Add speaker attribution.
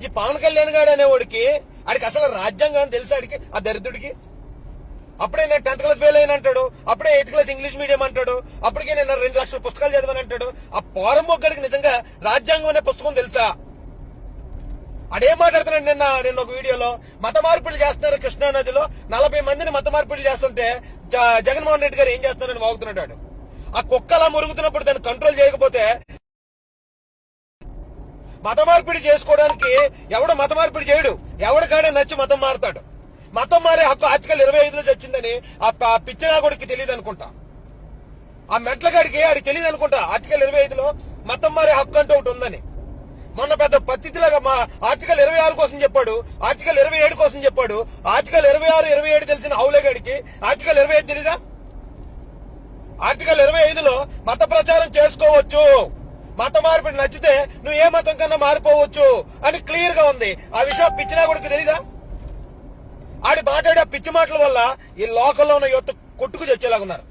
Speaker 1: ఈ పవన్ కళ్యాణ్ గారు అనేవాడికి ఆడికి అసలు రాజ్యాంగం తెలుసు ఆడికి, ఆ దరిద్రుడికి. అప్పుడే నేను 10th క్లాస్ ఫెయిల్ అయిన అంటాడు, అప్పుడే 8th క్లాస్ ఇంగ్లీష్ మీడియం అంటాడు, అప్పటికే నేను 2 లక్షల పుస్తకాలు చదివాను అంటాడు. ఆ పోరంబొగ్గడికి నిజంగా రాజ్యాంగం అనే పుస్తకం తెలుసా? అడే మాట్లాడుతున్నాడు. నిన్న ఒక వీడియోలో మత మార్పిడి చేస్తున్నారు కృష్ణా నదిలో, 40 మందిని మత మార్పిడి చేస్తుంటే జగన్మోహన్ రెడ్డి గారు ఏం చేస్తున్నారని వాగుతున్నాడు. ఆ కుక్క అలా మురుగుతున్నప్పుడు దాన్ని కంట్రోల్ చేయకపోతే, మత మార్పిడి చేసుకోవడానికి ఎవడు మత మార్పిడి చేయడు, ఎవడికాడే నచ్చి మతం మారుతాడు. మతం మారే హక్కు ఆర్టికల్ 25లో వచ్చిందని ఆ పిచ్చినాగుడికి తెలియదు అనుకుంటా, ఆ మెట్లగాడికి ఆడికి తెలియదు అనుకుంటా ఆర్టికల్ 25లో మతం మారే హక్కు అంటూ ఒకటి ఉందని. మొన్న పెద్ద పద్ధతిలాగా మా ఆర్టికల్ 26 కోసం చెప్పాడు, ఆర్టికల్ 27 కోసం చెప్పాడు. ఆర్టికల్ 26, 27 తెలిసిన హౌలేగాడికి ఆర్టికల్ 25 తెలీదా? ఆర్టికల్ 25లో మత ప్రచారం చేసుకోవచ్చు, మత మార్పిడి నచ్చితే నువ్వు ఏ మతం కన్నా మారిపోవచ్చు అని క్లియర్ గా ఉంది. ఆ విషయం పిచ్చినాగుడికి తెలీదా? ఆడి మాట్లాడే పిచ్చి మాటల వల్ల ఈ లోకంలో ఉన్న యువత కొట్టుకు చచ్చేలాగున్నారు.